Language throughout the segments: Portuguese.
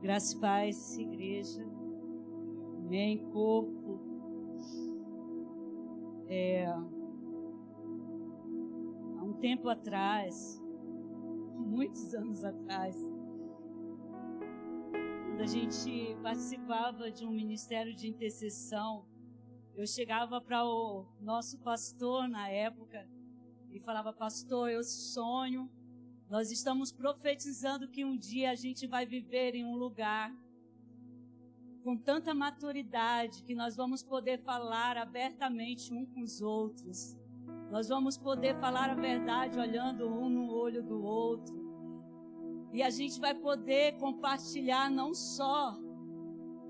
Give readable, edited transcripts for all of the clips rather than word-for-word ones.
Graça e paz, igreja. Amém, corpo. Há um tempo atrás, muitos anos atrás, quando a gente participava de um ministério de intercessão, eu chegava para o nosso pastor na época e falava: pastor, eu sonho, nós estamos profetizando que um dia a gente vai viver em um lugar com tanta maturidade que nós vamos poder falar abertamente um com os outros. Nós vamos poder falar a verdade olhando um no olho do outro. E a gente vai poder compartilhar não só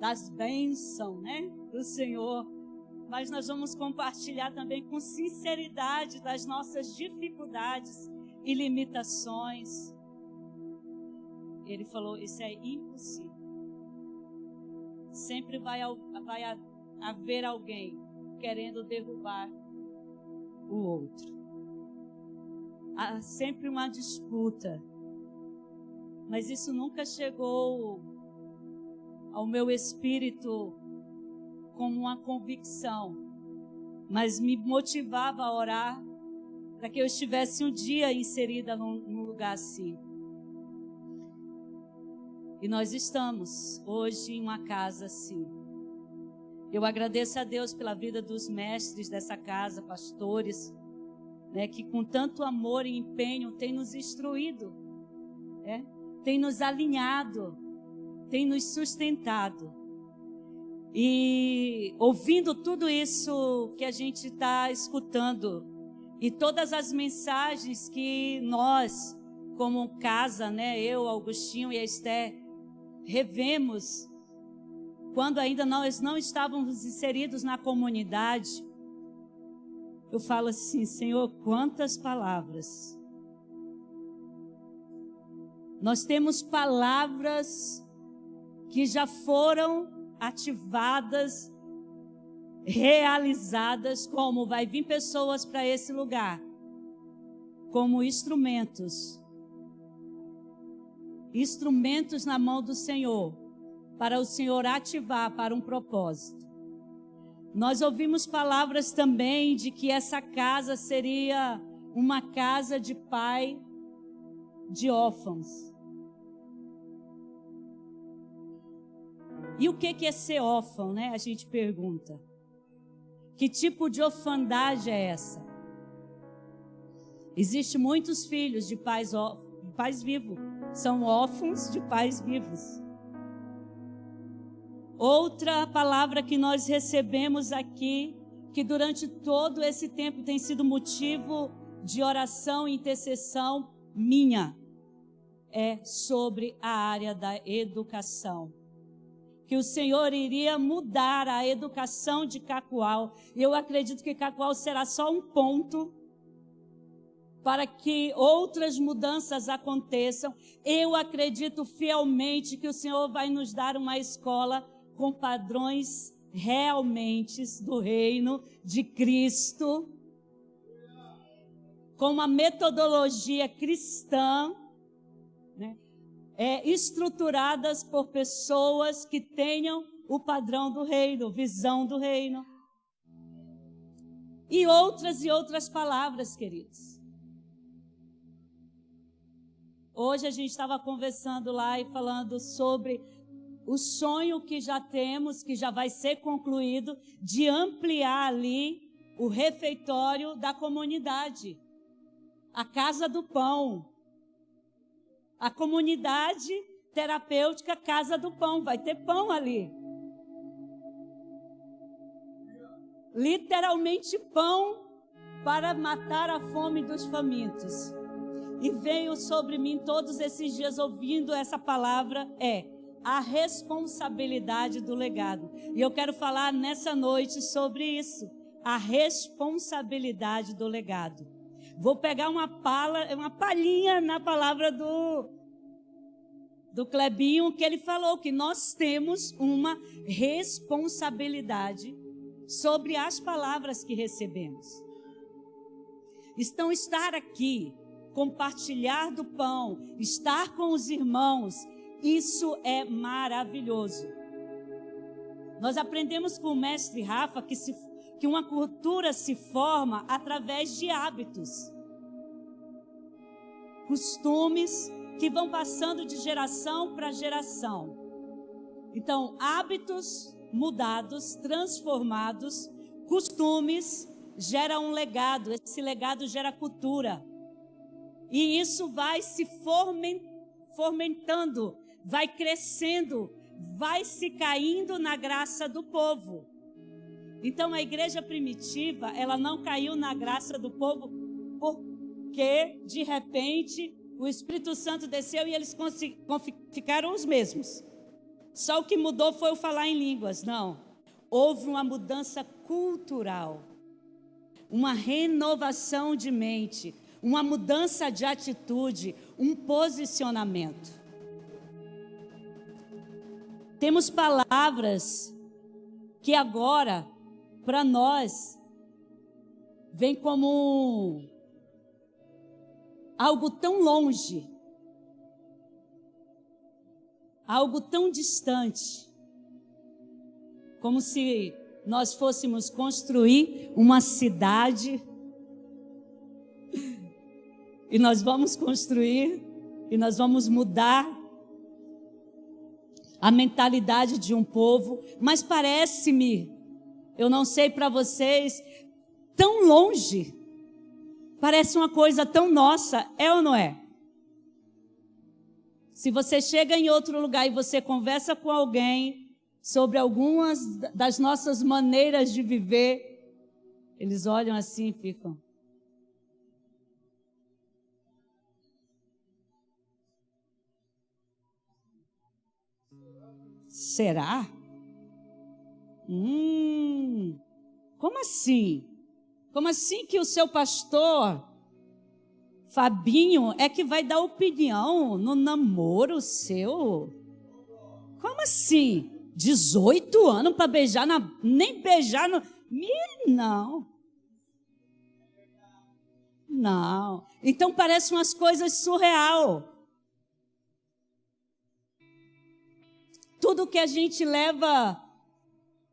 das bênçãos, do Senhor, mas nós vamos compartilhar também com sinceridade das nossas dificuldades e limitações. Ele falou: isso é impossível. Sempre vai haver alguém querendo derrubar o outro. Há sempre uma disputa. Mas isso nunca chegou ao meu espírito como uma convicção, mas me motivava a orar para que eu estivesse um dia inserida num lugar assim. E nós estamos hoje em uma casa assim. Eu agradeço a Deus pela vida dos mestres dessa casa, pastores, que com tanto amor e empenho têm nos instruído, têm nos alinhado, têm nos sustentado. E ouvindo tudo isso que a gente está escutando, e todas as mensagens que nós, como casa, eu, Augustinho e a Esther, revemos, quando ainda nós não estávamos inseridos na comunidade, eu falo assim: Senhor, quantas palavras. Nós temos palavras que já foram ativadas, realizadas, como vai vir pessoas para esse lugar, como instrumentos na mão do Senhor, para o Senhor ativar para um propósito. Nós ouvimos palavras também de que essa casa seria uma casa de pai de órfãos. E o que é ser órfão, A gente pergunta. Que tipo de orfandade é essa? Existem muitos filhos de pais vivos. São órfãos de pais vivos. Outra palavra que nós recebemos aqui, que durante todo esse tempo tem sido motivo de oração e intercessão minha, é sobre a área da educação. Que o Senhor iria mudar a educação de Cacoal. E eu acredito que Cacoal será só um ponto para que outras mudanças aconteçam. Eu acredito fielmente que o Senhor vai nos dar uma escola com padrões realmente do reino de Cristo, com uma metodologia cristã, estruturadas por pessoas que tenham o padrão do reino, visão do reino. E outras palavras, queridos. Hoje a gente estava conversando lá e falando sobre o sonho que já temos, que já vai ser concluído, de ampliar ali o refeitório da comunidade, a Casa do Pão, a comunidade terapêutica Casa do Pão. Vai ter pão ali. Literalmente pão para matar a fome dos famintos. E veio sobre mim todos esses dias ouvindo essa palavra, a responsabilidade do legado. E eu quero falar nessa noite sobre isso, a responsabilidade do legado. Vou pegar uma palhinha na palavra do Clebinho, que ele falou que nós temos uma responsabilidade sobre as palavras que recebemos. Então, estar aqui, compartilhar do pão, estar com os irmãos, Isso é maravilhoso. Nós aprendemos com o mestre Rafa que uma cultura se forma através de hábitos, costumes que vão passando de geração para geração. Então, hábitos mudados, transformados, costumes geram um legado, esse legado gera cultura. E isso vai se fomentando, vai crescendo, vai se caindo na graça do povo. Então a igreja primitiva, ela não caiu na graça do povo porque de repente o Espírito Santo desceu e eles ficaram os mesmos. Só o que mudou foi o falar em línguas. Não, houve uma mudança cultural, uma renovação de mente, uma mudança de atitude, um posicionamento. Temos palavras que agora, para nós, vem como algo tão longe, algo tão distante, como se nós fôssemos construir uma cidade, e nós vamos construir, e nós vamos mudar a mentalidade de um povo, mas parece-me, eu não sei para vocês, tão longe, parece uma coisa tão nossa, é ou não é? Se você chega em outro lugar e você conversa com alguém sobre algumas das nossas maneiras de viver, eles olham assim e ficam. Será? Como assim? Como assim que o seu pastor Fabinho é que vai dar opinião no namoro seu? Como assim? 18 anos para beijar nem beijar no... Não. Não. Então parece umas coisas surreal. Tudo que a gente leva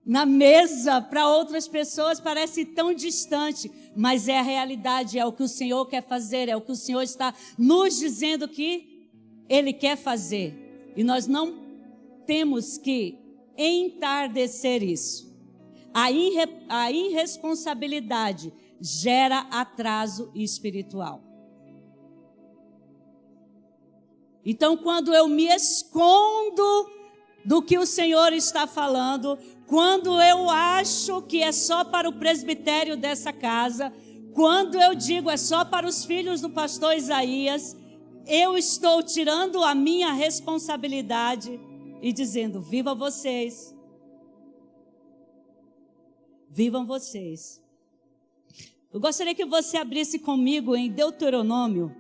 na mesa para outras pessoas parece tão distante, mas é a realidade, é o que o Senhor quer fazer, é o que o Senhor está nos dizendo que Ele quer fazer. E nós não temos que entardecer isso. A irresponsabilidade gera atraso espiritual. Então, quando eu me escondo do que o Senhor está falando, quando eu acho que é só para o presbitério dessa casa, quando eu digo é só para os filhos do pastor Isaías, eu estou tirando a minha responsabilidade e dizendo, viva vocês. Vivam vocês. Eu gostaria que você abrisse comigo em Deuteronômio.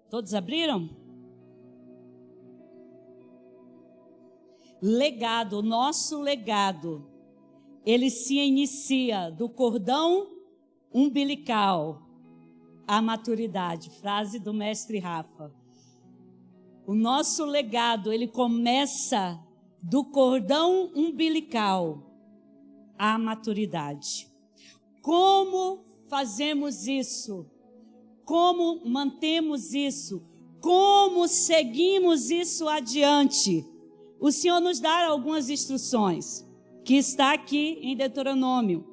Todos abriram? Legado, o nosso legado, ele se inicia do cordão umbilical à maturidade. Frase do mestre Rafa. O nosso legado, ele começa do cordão umbilical à maturidade. Como fazemos isso? Como mantemos isso? Como seguimos isso adiante? O Senhor nos dá algumas instruções, que está aqui em Deuteronômio.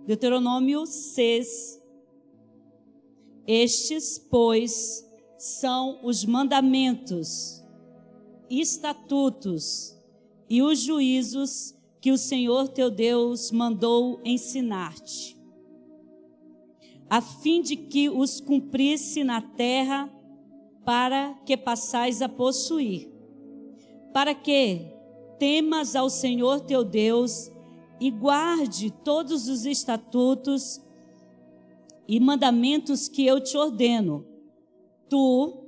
Deuteronômio 6. Estes, pois, são os mandamentos, estatutos e os juízos que o Senhor teu Deus mandou ensinar-te, a fim de que os cumprisse na terra para que passais a possuir, para que temas ao Senhor teu Deus e guarde todos os estatutos e mandamentos que eu te ordeno. Tu,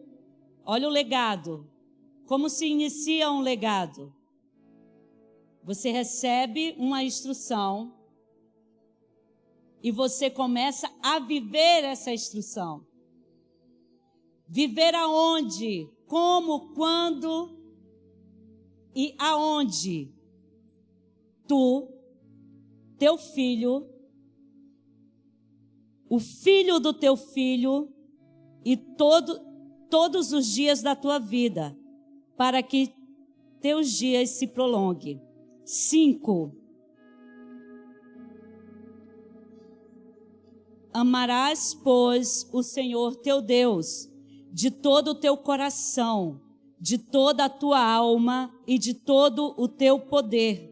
olha o legado, como se inicia um legado. Você recebe uma instrução e você começa a viver essa instrução. Viver aonde, como, quando e aonde tu, teu filho, o filho do teu filho e todos os dias da tua vida, para que teus dias se prolonguem. 5. Amarás, pois, o Senhor teu Deus de todo o teu coração, de toda a tua alma e de todo o teu poder.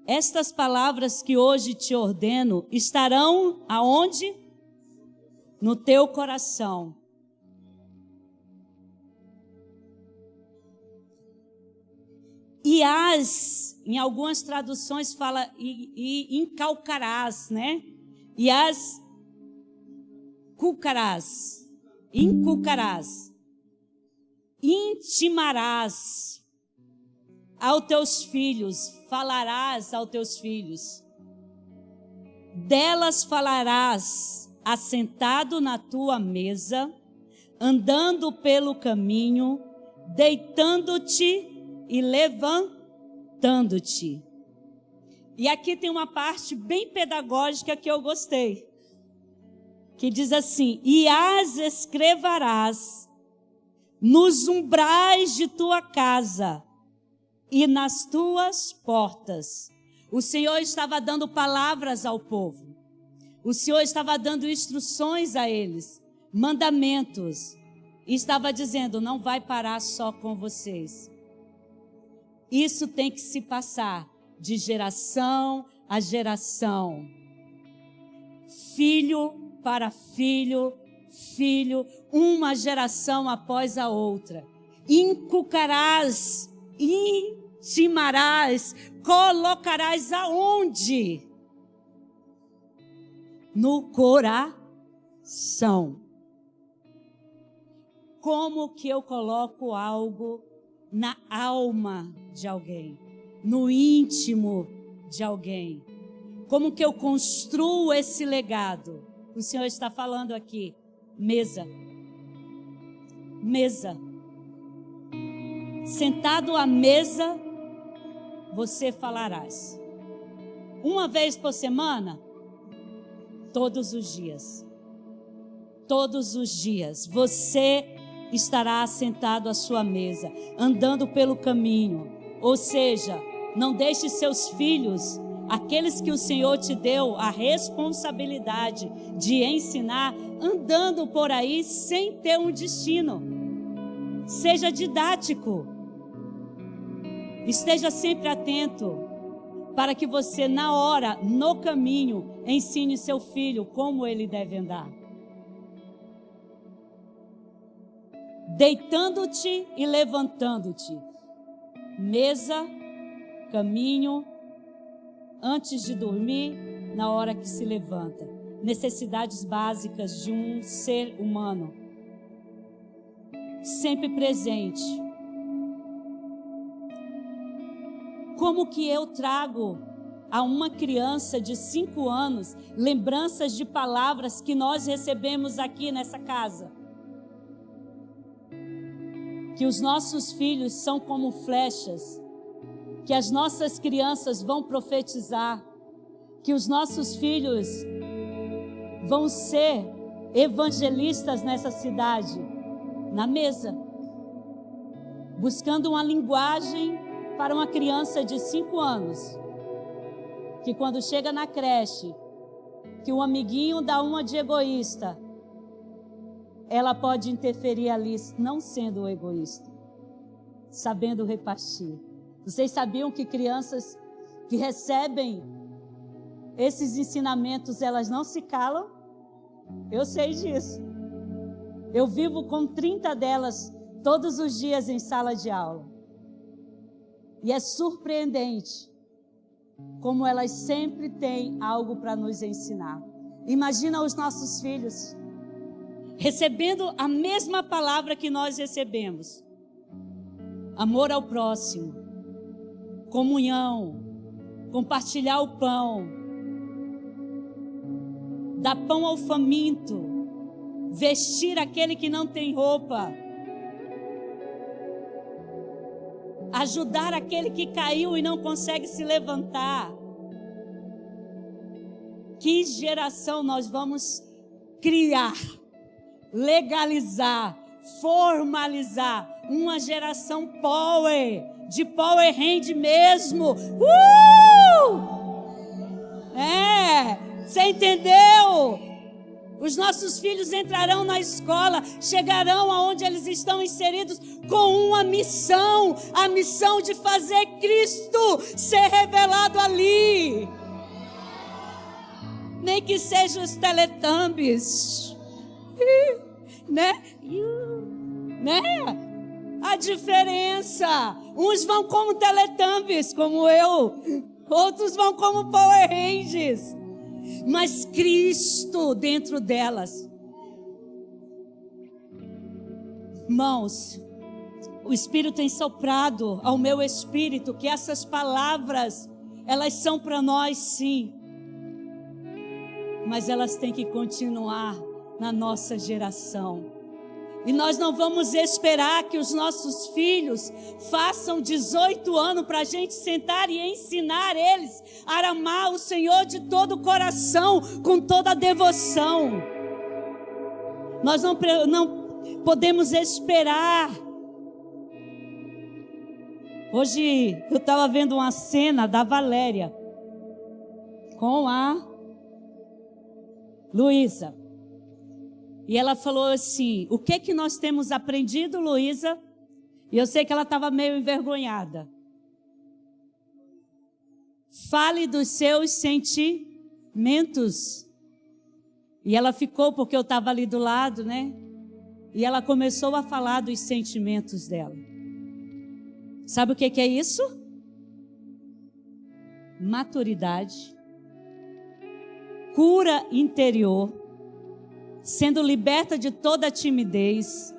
Estas palavras que hoje te ordeno estarão aonde? No teu coração. E em algumas traduções fala e incalcarás, né? E as inculcarás, intimarás aos teus filhos, falarás aos teus filhos, delas falarás assentado na tua mesa, andando pelo caminho, deitando-te e levantando-te. E aqui tem uma parte bem pedagógica que eu gostei, que diz assim: e as escreverás nos umbrais de tua casa e nas tuas portas. O Senhor estava dando palavras ao povo. O Senhor estava dando instruções a eles, mandamentos. E estava dizendo: não vai parar só com vocês. Isso tem que se passar de geração a geração. Filho para filho, filho, uma geração após a outra. Inculcarás, intimarás, colocarás aonde? No coração. Como que eu coloco algo na alma de alguém, no íntimo de alguém? Como que eu construo esse legado? O Senhor está falando aqui, mesa. Mesa. Sentado à mesa, você falarás. Uma vez por semana? Todos os dias. Todos os dias. Você estará sentado à sua mesa, andando pelo caminho. Ou seja, não deixe seus filhos, aqueles que o Senhor te deu a responsabilidade de ensinar, andando por aí sem ter um destino. Seja didático. Esteja sempre atento, para que você, na hora, no caminho, ensine seu filho como ele deve andar. Deitando-te e levantando-te. Mesa, caminho, antes de dormir, na hora que se levanta. Necessidades básicas de um ser humano. Sempre presente. Como que eu trago a uma criança de 5 anos lembranças de palavras que nós recebemos aqui nessa casa? Que os nossos filhos são como flechas, que as nossas crianças vão profetizar, que os nossos filhos vão ser evangelistas nessa cidade, na mesa, buscando uma linguagem para uma criança de 5 anos, que quando chega na creche, que o amiguinho dá uma de egoísta, ela pode interferir ali, não sendo egoísta, sabendo repartir. Vocês sabiam que crianças que recebem esses ensinamentos, elas não se calam? Eu sei disso. Eu vivo com 30 delas todos os dias em sala de aula. E é surpreendente como elas sempre têm algo para nos ensinar. Imagina os nossos filhos recebendo a mesma palavra que nós recebemos. Amor ao próximo, comunhão, compartilhar o pão, dar pão ao faminto, vestir aquele que não tem roupa, ajudar aquele que caiu e não consegue se levantar. Que geração nós vamos criar, legalizar, formalizar? Uma geração power, de power hand mesmo. Você entendeu? Os nossos filhos entrarão na escola, chegarão aonde eles estão inseridos com uma missão, a missão de fazer Cristo ser revelado ali. Nem que sejam os Teletubbies, né? A diferença, uns vão como Teletubbies, como eu, outros vão como Power Rangers, mas Cristo dentro delas. Irmãos, o Espírito tem soprado ao meu espírito que essas palavras, elas são para nós sim, mas elas têm que continuar na nossa geração. E nós não vamos esperar que os nossos filhos façam 18 anos para a gente sentar e ensinar eles a amar o Senhor de todo o coração, com toda a devoção. Nós não podemos esperar. Hoje eu estava vendo uma cena da Valéria com a Luísa. E ela falou assim: o que nós temos aprendido, Luísa? E eu sei que ela estava meio envergonhada. Fale dos seus sentimentos. E ela ficou, porque eu estava ali do lado, né? E ela começou a falar dos sentimentos dela. Sabe o que é isso? Maturidade, cura interior, sendo liberta de toda a timidez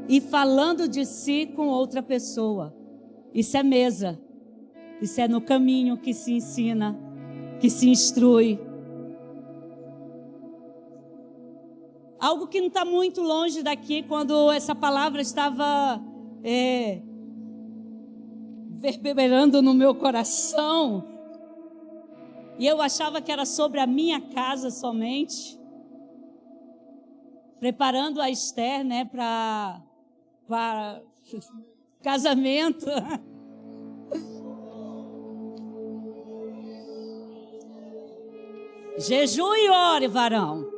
e falando de si com outra pessoa. Isso é mesa. Isso é no caminho que se ensina, que se instrui. Algo que não está muito longe daqui, quando essa palavra estava reverberando no meu coração, e eu achava que era sobre a minha casa somente, preparando a Esther, né, para casamento. Jejum e ore, varão.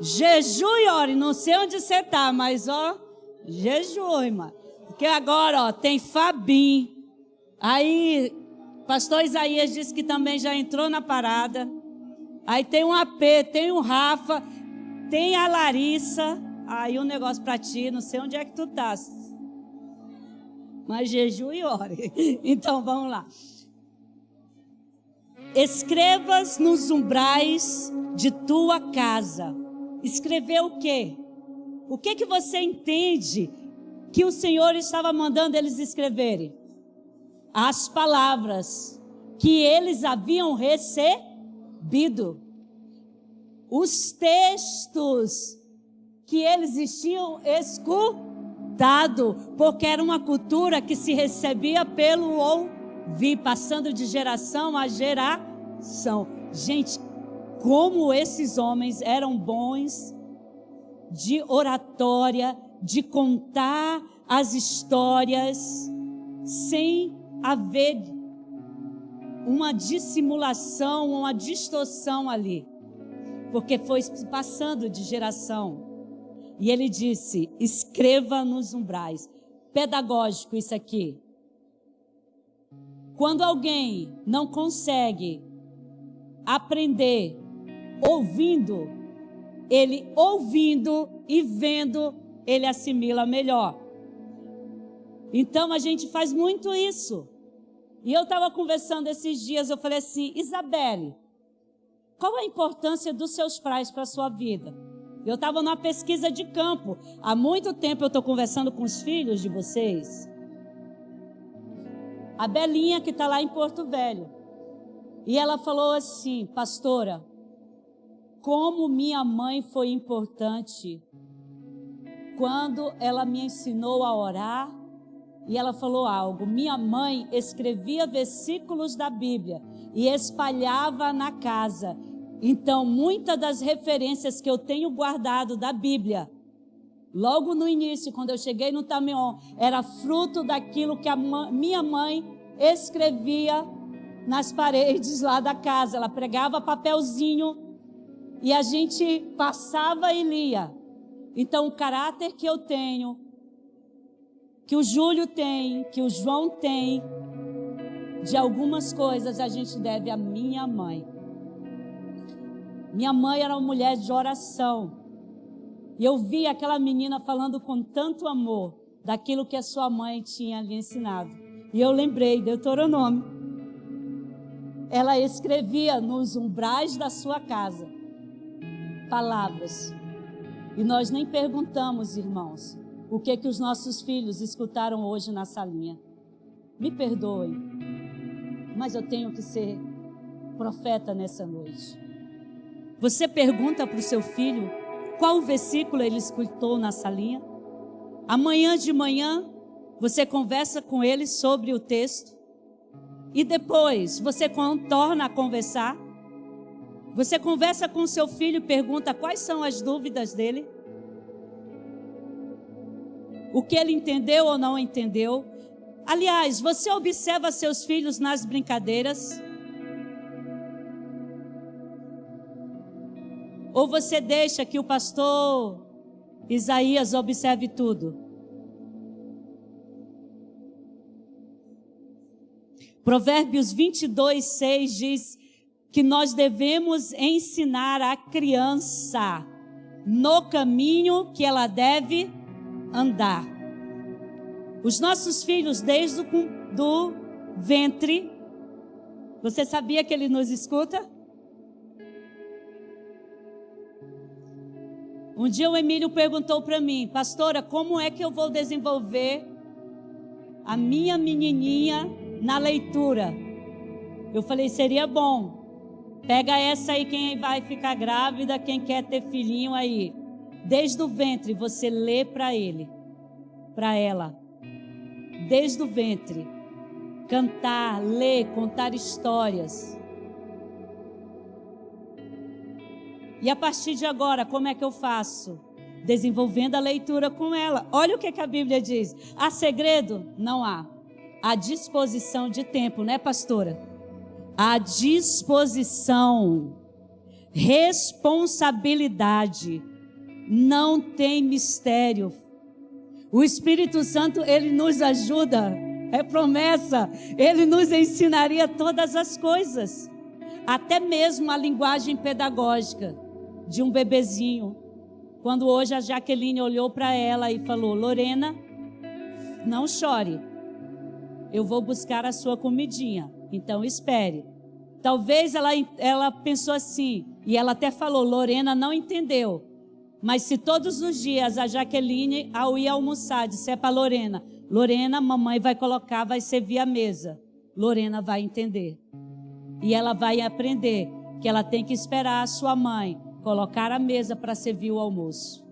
Jejum e ore. Não sei onde você está, mas jejum, irmã. Porque agora, tem Fabim. Aí, pastor Isaías disse que também já entrou na parada. Aí tem um AP, tem o Rafa, tem a Larissa. Aí um negócio para ti, não sei onde é que tu tá. Mas jejum e ore. Então, vamos lá. Escrevas nos umbrais de tua casa. Escrever o quê? O que você entende que o Senhor estava mandando eles escreverem? As palavras que eles haviam recebido. Os textos que eles tinham escutado. Porque era uma cultura que se recebia pelo ouvir, passando de geração a geração. Gente, como esses homens eram bons de oratória, de contar as histórias, sem haver uma dissimulação, uma distorção ali, porque foi passando de geração. E ele disse: escreva nos umbrais. Pedagógico isso aqui. Quando alguém não consegue aprender ouvindo, ele ouvindo e vendo, ele assimila melhor. Então a gente faz muito isso. E eu estava conversando esses dias, eu falei assim, Isabelle, qual a importância dos seus pais para a sua vida? Eu estava numa pesquisa de campo. Há muito tempo eu estou conversando com os filhos de vocês. A Belinha, que está lá em Porto Velho. E ela falou assim, pastora, como minha mãe foi importante quando ela me ensinou a orar. E ela falou algo, minha mãe escrevia versículos da Bíblia e espalhava na casa. Então, muitas das referências que eu tenho guardado da Bíblia, logo no início, quando eu cheguei no Tameon, era fruto daquilo que a minha mãe escrevia nas paredes lá da casa. Ela pregava papelzinho e a gente passava e lia. Então, o caráter que eu tenho, que o Júlio tem, que o João tem, de algumas coisas a gente deve à minha mãe. Minha mãe era uma mulher de oração. E eu vi aquela menina falando com tanto amor daquilo que a sua mãe tinha lhe ensinado. E eu lembrei, Deuteronômio. Ela escrevia nos umbrais da sua casa palavras. E nós nem perguntamos, irmãos, o que os nossos filhos escutaram hoje na salinha. Me perdoem, mas eu tenho que ser profeta nessa noite. Você pergunta para o seu filho qual versículo ele escutou na salinha? Amanhã de manhã, você conversa com ele sobre o texto. E depois, você torna a conversar. Você conversa com seu filho e pergunta quais são as dúvidas dele. O que ele entendeu ou não entendeu. Aliás, você observa seus filhos nas brincadeiras? Ou você deixa que o pastor Isaías observe tudo? Provérbios 22:6 diz que nós devemos ensinar a criança no caminho que ela deve andar. Os nossos filhos, desde do ventre, você sabia que ele nos escuta? Um dia o Emílio perguntou para mim, pastora, como é que eu vou desenvolver a minha menininha na leitura? Eu falei, seria bom. Pega essa aí, quem vai ficar grávida, quem quer ter filhinho aí. Desde o ventre, você lê para ele, para ela. Desde o ventre. Cantar, ler, contar histórias. E a partir de agora, como é que eu faço? Desenvolvendo a leitura com ela. Olha o que a Bíblia diz. Há segredo? Não há. Há disposição de tempo, né, pastora? Há disposição. Responsabilidade. Não tem mistério. O Espírito Santo, ele nos ajuda. É promessa. Ele nos ensinaria todas as coisas. Até mesmo a linguagem pedagógica de um bebezinho. Quando hoje a Jaqueline olhou para ela e falou, Lorena, não chore. Eu vou buscar a sua comidinha. Então espere. Talvez ela pensou assim, e ela até falou, Lorena não entendeu. Mas se todos os dias a Jaqueline, ao ir almoçar, disser para Lorena, Lorena, mamãe vai colocar, vai servir a mesa. Lorena vai entender. E ela vai aprender que ela tem que esperar a sua mãe colocar a mesa para servir o almoço.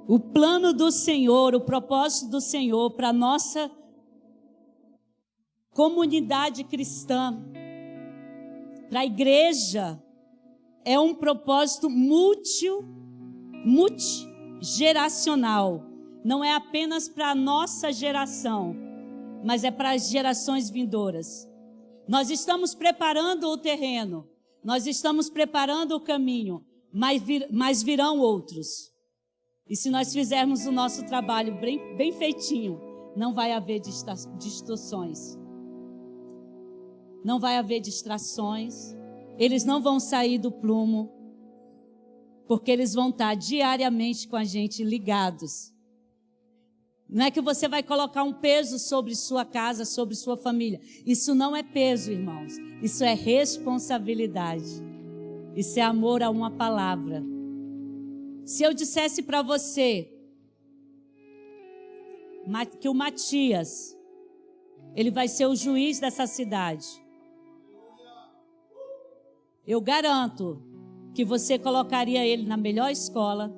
O plano do Senhor, o propósito do Senhor para a nossa comunidade cristã, para a igreja, é um propósito multigeracional. Não é apenas para a nossa geração, mas é para as gerações vindouras. Nós estamos preparando o terreno, nós estamos preparando o caminho, mas virão outros. E se nós fizermos o nosso trabalho bem feitinho, não vai haver distorções. Não vai haver distrações. Eles não vão sair do prumo. porque eles vão estar diariamente com a gente ligados. Não é que você vai colocar um peso sobre sua casa, sobre sua família. Isso não é peso, irmãos. Isso é responsabilidade. Isso é amor a uma palavra. Se eu dissesse para você que o Matias, ele vai ser o juiz dessa cidade, eu garanto que você colocaria ele na melhor escola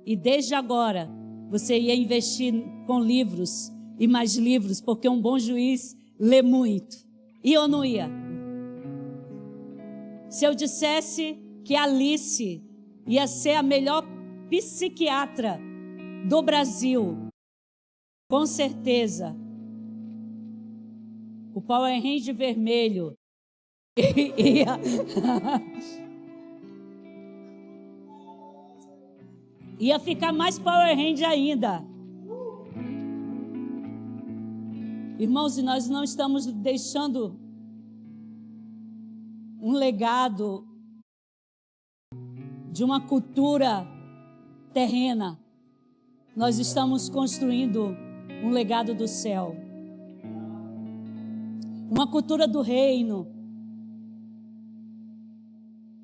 e desde agora você ia investir com livros e mais livros, porque um bom juiz lê muito. Ia ou não ia? Se eu dissesse que a Alice ia ser a melhor psiquiatra do Brasil, com certeza o Power Ranger vermelho ia ficar mais Power Ranger ainda. Irmãos, e nós não estamos deixando um legado de uma cultura terrena. Nós estamos construindo um legado do céu. Uma cultura do reino.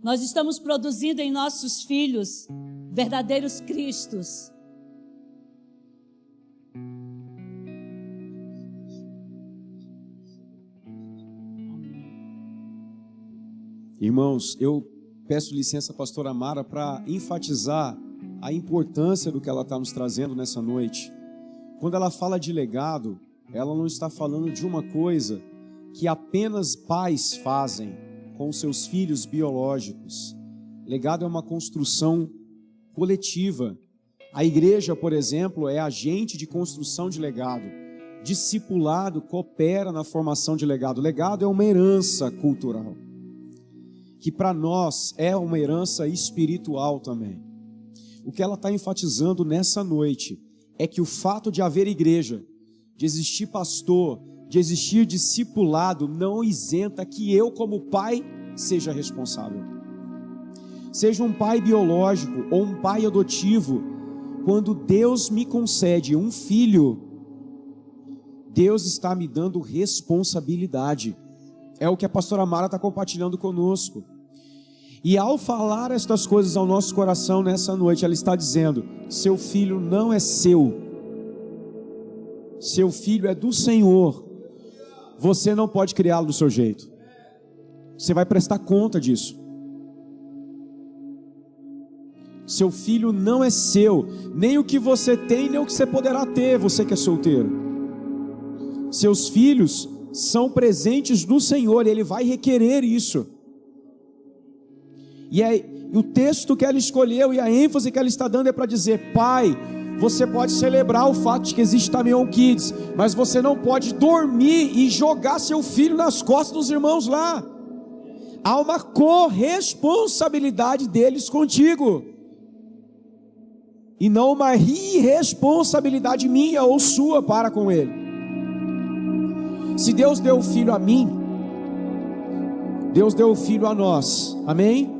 Nós estamos produzindo em nossos filhos verdadeiros cristos. Irmãos, eu peço licença à pastora Mara para enfatizar a importância do que ela está nos trazendo nessa noite. Quando ela fala de legado, ela não está falando de uma coisa que apenas pais fazem com seus filhos biológicos. Legado é uma construção coletiva. A igreja, por exemplo, é agente de construção de legado. Discipulado coopera na formação de legado. Legado é uma herança cultural, que para nós é uma herança espiritual também. O que ela está enfatizando nessa noite é que o fato de haver igreja, de existir pastor, de existir discipulado, não isenta que eu, como pai, seja responsável. Seja um pai biológico ou um pai adotivo, quando Deus me concede um filho, Deus está me dando responsabilidade. É o que a pastora Mara está compartilhando conosco. E ao falar estas coisas ao nosso coração nessa noite, ela está dizendo: seu filho não é seu, seu filho é do Senhor. Você não pode criá-lo do seu jeito. Você vai prestar conta disso. Seu filho não é seu, nem o que você tem, nem o que você poderá ter, você que é solteiro. Seus filhos são presentes do Senhor, e Ele vai requerer isso. E o texto que ela escolheu e a ênfase que ela está dando é para dizer: pai, você pode celebrar o fato de que existe Tamion Kids, mas você não pode dormir e jogar seu filho nas costas dos irmãos lá. Há uma corresponsabilidade deles contigo, e não uma irresponsabilidade minha ou sua para com ele. Se Deus deu o filho a mim, Deus deu o filho a nós, amém?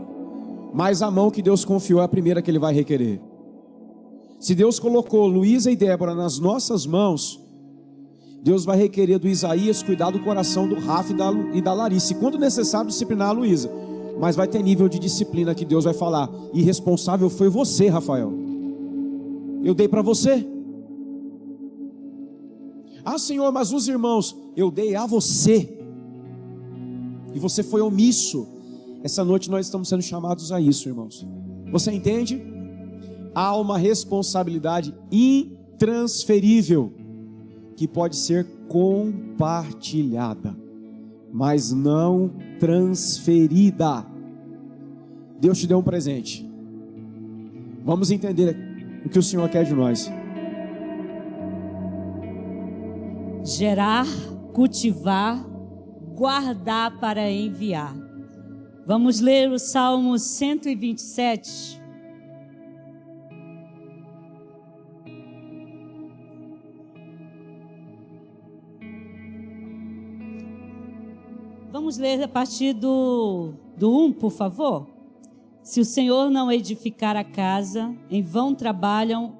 Mas a mão que Deus confiou é a primeira que Ele vai requerer. Se Deus colocou Luísa e Débora nas nossas mãos, Deus vai requerer do Isaías cuidar do coração do Rafa e da Larissa, e quando necessário disciplinar a Luísa. Mas vai ter nível de disciplina que Deus vai falar: irresponsável foi você, Rafael, eu dei para você. Ah, Senhor, mas os irmãos, eu dei a você, e você foi omisso. Essa noite nós estamos sendo chamados a isso, irmãos. Você entende? Há uma responsabilidade intransferível que pode ser compartilhada, mas não transferida. Deus te deu um presente. Vamos entender o que o Senhor quer de nós. Gerar, cultivar, guardar para enviar. Vamos ler o Salmo 127. Vamos ler a partir do 1, por favor. Se o Senhor não edificar a casa, em vão trabalham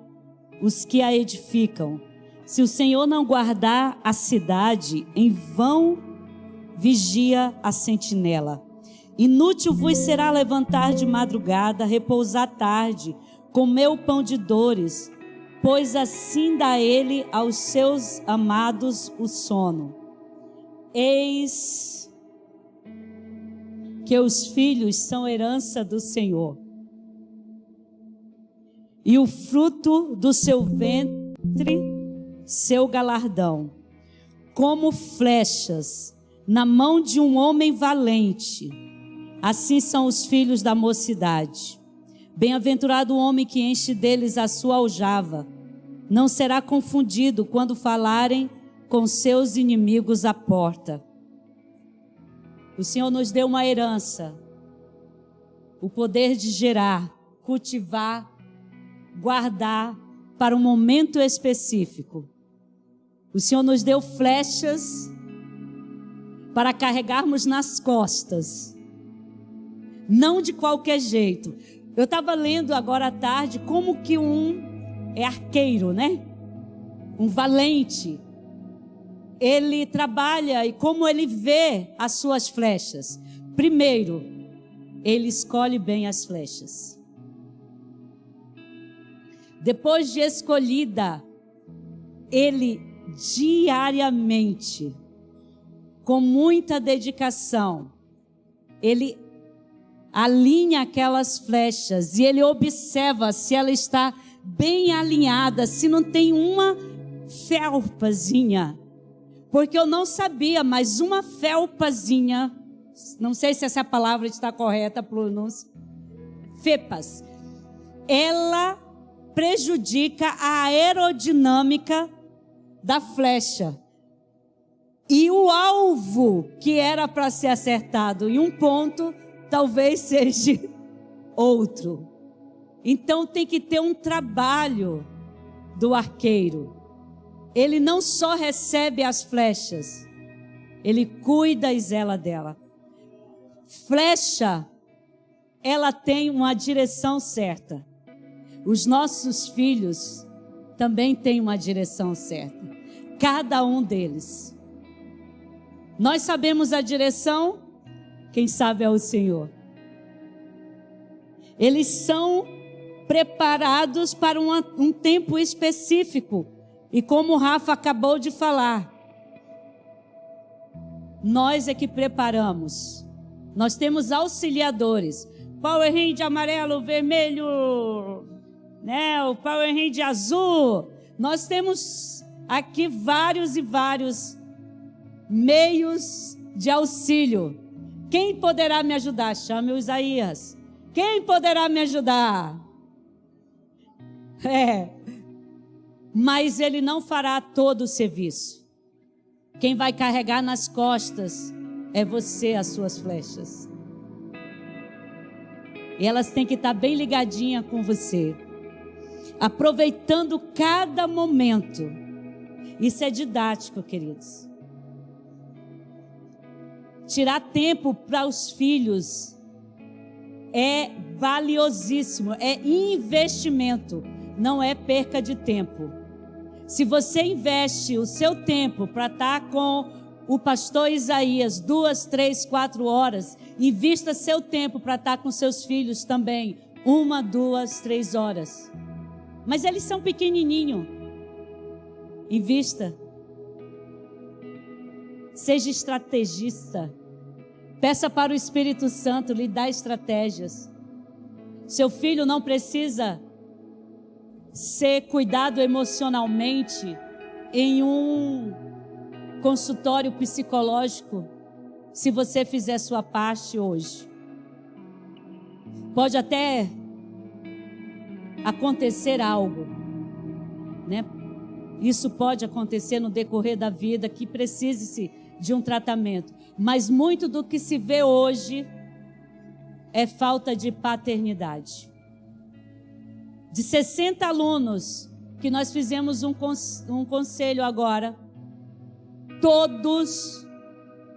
os que a edificam. Se o Senhor não guardar a cidade, em vão vigia a sentinela. Inútil vos será levantar de madrugada, repousar tarde, comer o pão de dores, pois assim dá ele aos seus amados o sono. Eis que os filhos são herança do Senhor, e o fruto do seu ventre, seu galardão, como flechas na mão de um homem valente. Assim são os filhos da mocidade. Bem-aventurado o homem que enche deles a sua aljava. Não será confundido quando falarem com seus inimigos à porta. O Senhor nos deu uma herança, o poder de gerar, cultivar, guardar para um momento específico. O Senhor nos deu flechas para carregarmos nas costas, não de qualquer jeito. Eu estava lendo agora à tarde como que um é arqueiro, né? Um valente. Ele trabalha e como ele vê as suas flechas. Primeiro, ele escolhe bem as flechas. Depois de escolhida, ele diariamente, com muita dedicação, ele alinha aquelas flechas e ele observa se ela está bem alinhada, se não tem uma felpazinha. Porque eu não sabia, mas uma felpazinha, não sei se essa palavra está correta, pronúncia, fepas, ela prejudica a aerodinâmica da flecha. E o alvo que era para ser acertado em um ponto, talvez seja outro. Então tem que ter um trabalho do arqueiro. Ele não só recebe as flechas, ele cuida e zela dela. Flecha, ela tem uma direção certa. Os nossos filhos também têm uma direção certa. Cada um deles. Nós sabemos a direção, quem sabe é o Senhor. Eles são preparados para um tempo específico. E como o Rafa acabou de falar, nós é que preparamos. Nós temos auxiliadores. Power Hand amarelo, vermelho, né? O Power Hand azul. Nós temos aqui vários e vários meios de auxílio. Quem poderá me ajudar? Chame o Isaías. Quem poderá me ajudar? Mas ele não fará todo o serviço. Quem vai carregar nas costas é você, as suas flechas. E elas têm que estar bem ligadinhas com você, aproveitando cada momento. Isso é didático, queridos. Tirar tempo para os filhos é valiosíssimo, é investimento, não é perca de tempo. Se você investe o seu tempo para estar com o pastor Isaías 2, 3, 4 horas, invista seu tempo para estar com seus filhos também 1, 2, 3 horas. Mas eles são pequenininhos. Invista. Seja estrategista. Peça para o Espírito Santo lhe dar estratégias. Seu filho não precisa ser cuidado emocionalmente em um consultório psicológico se você fizer sua parte hoje. Pode até acontecer algo, né? Isso pode acontecer no decorrer da vida que precise-se de um tratamento, mas muito do que se vê hoje é falta de paternidade. De 60 alunos que nós fizemos um conselho agora, todos,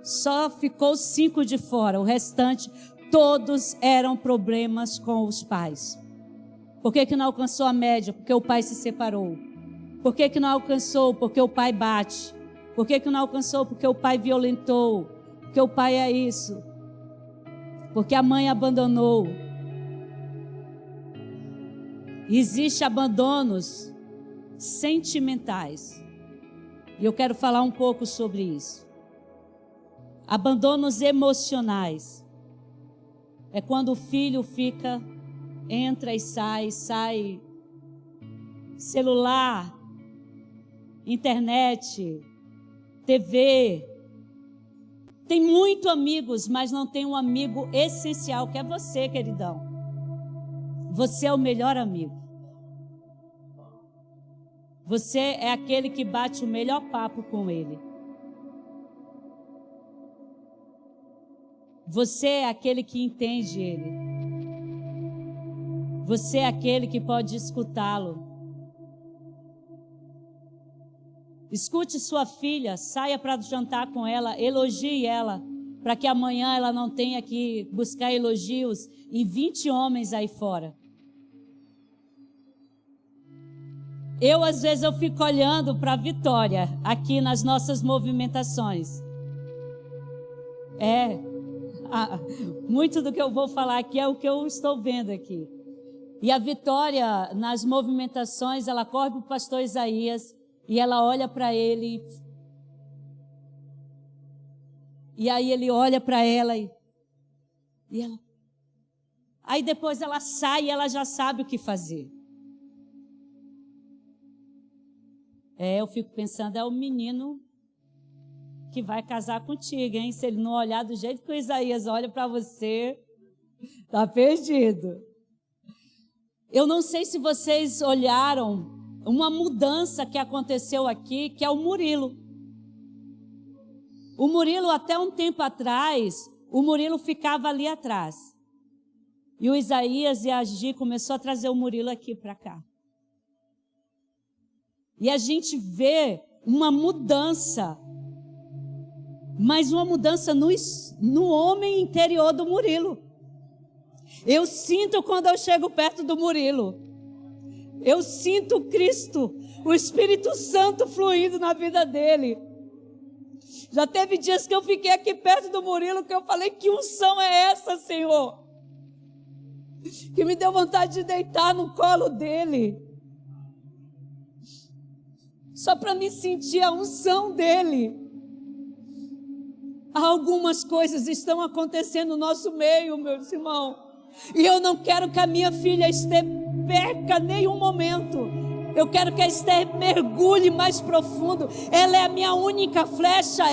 só ficou 5 de fora, o restante, Todos eram problemas com os pais. Por que não alcançou a média? Porque o pai se separou. Por que não alcançou? Porque o pai bate. Por que não alcançou? Porque o pai violentou. Porque o pai é isso. Porque a mãe abandonou. Existem abandonos sentimentais. E eu quero falar um pouco sobre isso. Abandonos emocionais. É quando o filho entra e sai, celular, internet, TV. Tem muito amigos, mas não tem um amigo essencial, que é você, queridão. Você é o melhor amigo. Você é aquele que bate o melhor papo com ele. Você é aquele que entende ele. Você é aquele que pode escutá-lo. Escute sua filha, saia para jantar com ela, elogie ela, para que amanhã ela não tenha que buscar elogios em 20 homens aí fora. Às vezes, eu fico olhando para a Vitória, aqui nas nossas movimentações. Muito do que eu vou falar aqui é o que eu estou vendo aqui. E a Vitória, nas movimentações, ela corre para o pastor Isaías e ela olha para ele. E aí ele olha para ela e ela... Aí depois ela sai e ela já sabe o que fazer. Eu fico pensando, é o menino que vai casar contigo, hein? Se ele não olhar do jeito que o Isaías olha para você, tá perdido. Eu não sei se vocês olharam uma mudança que aconteceu aqui, que é o Murilo. O Murilo, até um tempo atrás, o Murilo ficava ali atrás. E o Isaías e a Gi começou a trazer o Murilo aqui para cá. E a gente vê uma mudança, mas uma mudança no homem interior do Murilo. Eu sinto quando eu chego perto do Murilo. Eu sinto Cristo, o Espírito Santo fluindo na vida dele. Já teve dias que eu fiquei aqui perto do Murilo, que eu falei, que unção é essa, Senhor? Que me deu vontade de deitar no colo dele. Só para me sentir a unção dele. Algumas coisas estão acontecendo no nosso meio, meus irmãos. E eu não quero que a minha filha Esther perca nenhum momento. Eu quero que a Esther mergulhe mais profundo. Ela é a minha única flecha,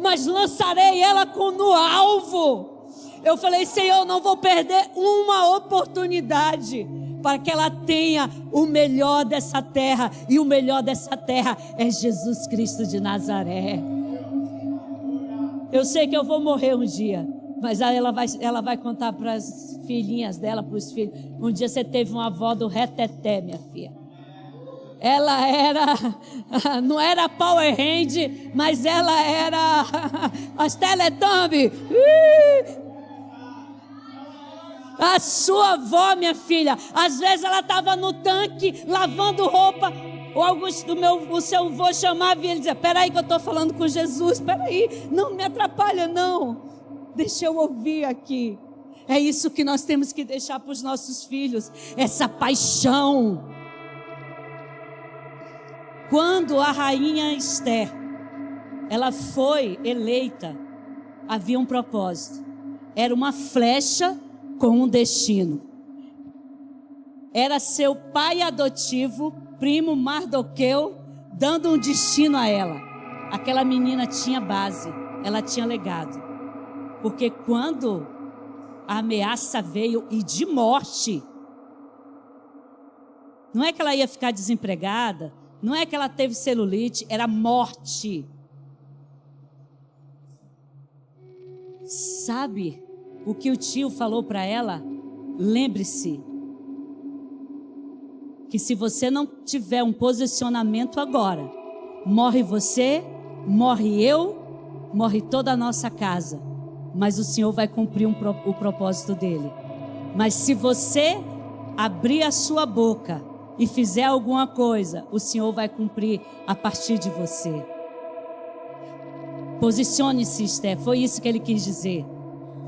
mas lançarei ela no alvo. Eu falei, Senhor, não vou perder uma oportunidade para que ela tenha o melhor dessa terra. E o melhor dessa terra é Jesus Cristo de Nazaré. Eu sei que eu vou morrer um dia, mas ela vai contar para as filhinhas dela, para os filhos. Um dia você teve uma avó do reteté, minha filha. Ela não era Power Hand, mas ela era as Teletubbies. A sua avó, minha filha, às vezes ela estava no tanque lavando roupa. O Augusto, o seu avô chamava e ele dizia, peraí que eu estou falando com Jesus, peraí, não me atrapalha não, deixa eu ouvir aqui. É isso que nós temos que deixar para os nossos filhos, essa paixão. Quando a rainha Esther, ela foi eleita, havia um propósito, era uma flecha com um destino. Era seu pai adotivo, primo Mardoqueu, dando um destino a ela. Aquela menina tinha base, ela tinha legado. Porque quando a ameaça veio, e de morte, não é que ela ia ficar desempregada, não é que ela teve celulite, era morte. Sabe o que o tio falou para ela? Lembre-se que se você não tiver um posicionamento agora, morre você, morre eu, morre toda a nossa casa. mas o Senhor vai cumprir o propósito dele. Mas se você abrir a sua boca e fizer alguma coisa, o Senhor vai cumprir a partir de você. Posicione-se, Esther, foi isso que ele quis dizer.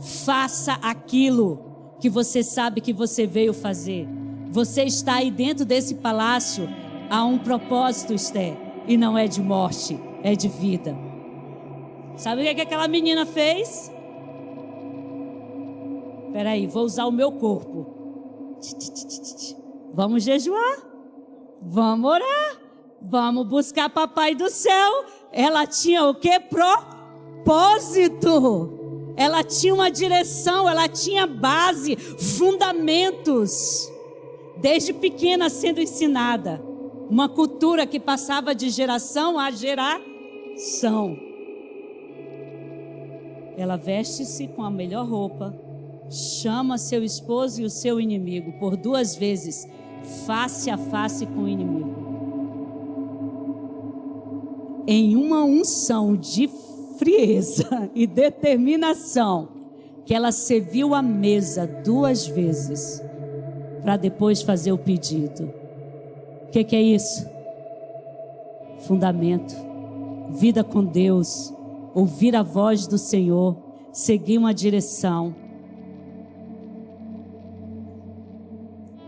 Faça aquilo que você sabe que você veio fazer. Você está aí dentro desse palácio, há um propósito, Esther, e não é de morte, é de vida. Sabe o que aquela menina fez? Espera aí, vou usar o meu corpo. Vamos jejuar, vamos orar, vamos buscar Papai do céu. Ela tinha o que? Propósito. Ela tinha uma direção, ela tinha base, fundamentos. Desde pequena sendo ensinada. Uma cultura que passava de geração a geração. Ela veste-se com a melhor roupa, chama seu esposo e o seu inimigo por 2 vezes, face a face com o inimigo. Em uma unção de frieza e determinação, que ela serviu a mesa 2 vezes, para depois fazer o pedido. O que é isso? Fundamento, vida com Deus, ouvir a voz do Senhor, seguir uma direção.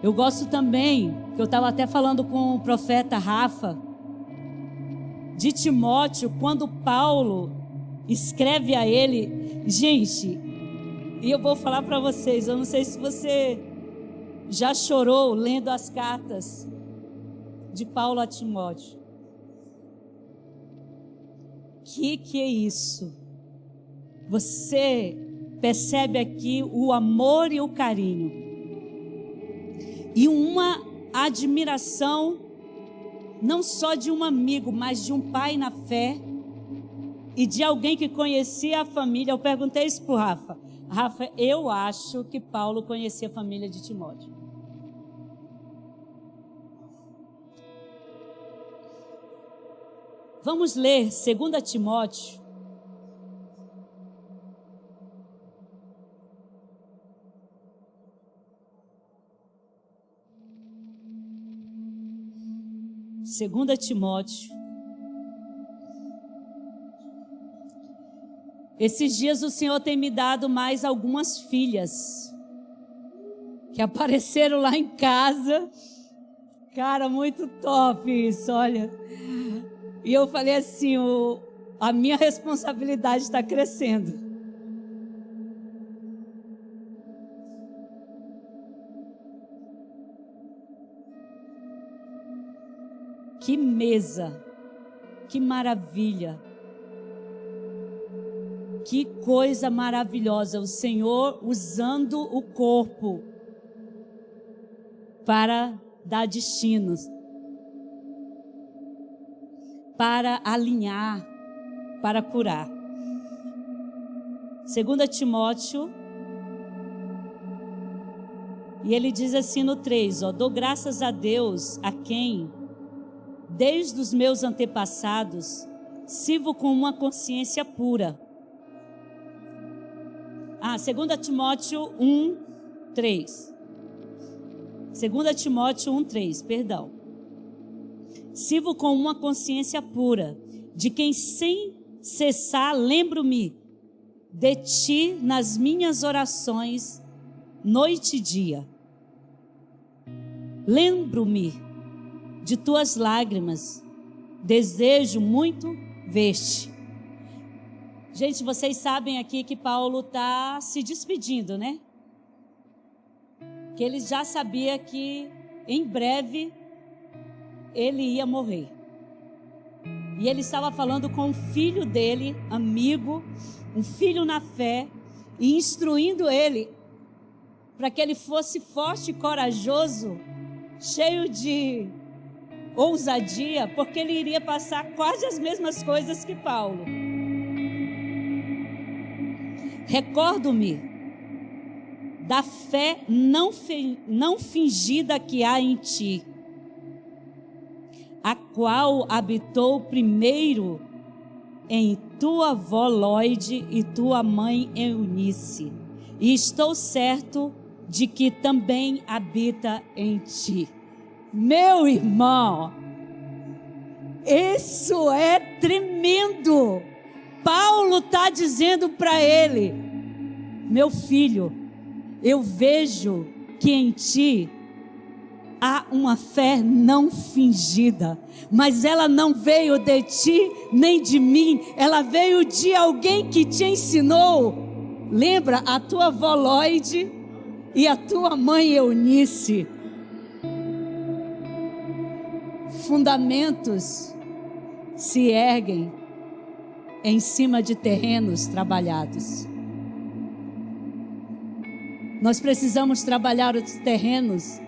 Eu gosto também, que eu estava até falando com o profeta Rafa, de Timóteo, quando Paulo escreve a ele. Gente, e eu vou falar para vocês, eu não sei se você já chorou lendo as cartas de Paulo a Timóteo. Que é isso? Você percebe aqui o amor e o carinho e uma admiração, não só de um amigo, mas de um pai na fé e de alguém que conhecia a família. Eu perguntei isso para o Rafa. Rafa, eu acho que Paulo conhecia a família de Timóteo. Vamos ler 2 Timóteo. Segunda Timóteo. Esses dias o Senhor tem me dado mais algumas filhas que apareceram lá em casa. Cara, muito top isso, olha. E eu falei assim, a minha responsabilidade está crescendo. Que mesa, que maravilha, que coisa maravilhosa, o Senhor usando o corpo para dar destinos, para alinhar, para curar. 2 Timóteo, e ele diz assim no 3, dou graças a Deus, a quem, desde os meus antepassados, sirvo com uma consciência pura. 2 Timóteo 1:3. 2 Timóteo 1:3, perdão. Sirvo com uma consciência pura, de quem sem cessar lembro-me de ti nas minhas orações, noite e dia. Lembro-me de tuas lágrimas, desejo muito ver-te. Gente, vocês sabem aqui que Paulo está se despedindo, né? Que ele já sabia que em breve ele ia morrer. E ele estava falando com o filho dele, amigo, um filho na fé, e instruindo ele para que ele fosse forte e corajoso, cheio de ousadia, porque ele iria passar quase as mesmas coisas que Paulo. Recordo-me da fé não fingida que há em ti, a qual habitou primeiro em tua avó Loide e tua mãe Eunice, e estou certo de que também habita em ti. Meu irmão, isso é tremendo. Paulo está dizendo para ele: meu filho, eu vejo que em ti há uma fé não fingida, mas ela não veio de ti nem de mim, ela veio de alguém que te ensinou. Lembra a tua avó Loide e a tua mãe Eunice. Fundamentos se erguem em cima de terrenos trabalhados. Nós precisamos trabalhar os terrenos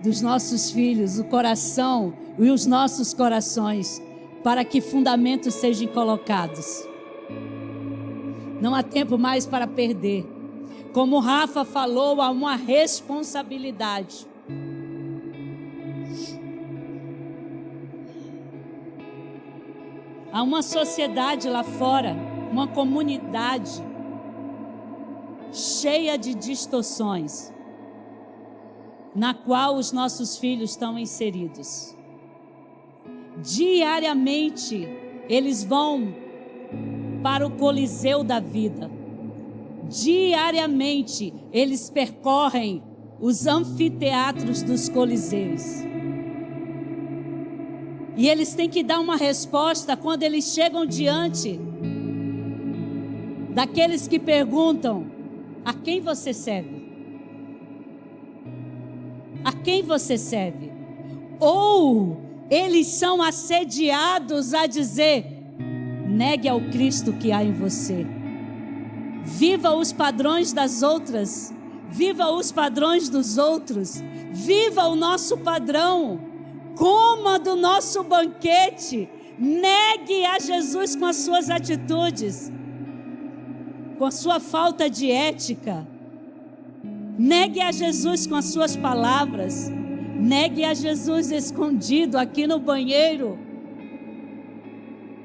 dos nossos filhos, o coração e os nossos corações, para que fundamentos sejam colocados. Não há tempo mais para perder. Como o Rafa falou, há uma responsabilidade. Há uma sociedade lá fora, uma comunidade cheia de distorções, na qual os nossos filhos estão inseridos. Diariamente, eles vão para o Coliseu da vida. Diariamente, eles percorrem os anfiteatros dos coliseus. E eles têm que dar uma resposta quando eles chegam diante daqueles que perguntam: a quem você serve? A quem você serve? Ou eles são assediados a dizer: negue ao Cristo que há em você. Viva os padrões das outras. Viva os padrões dos outros. Viva o nosso padrão. Coma do nosso banquete. Negue a Jesus com as suas atitudes, com a sua falta de ética. Negue a Jesus com as suas palavras. Negue a Jesus escondido aqui no banheiro.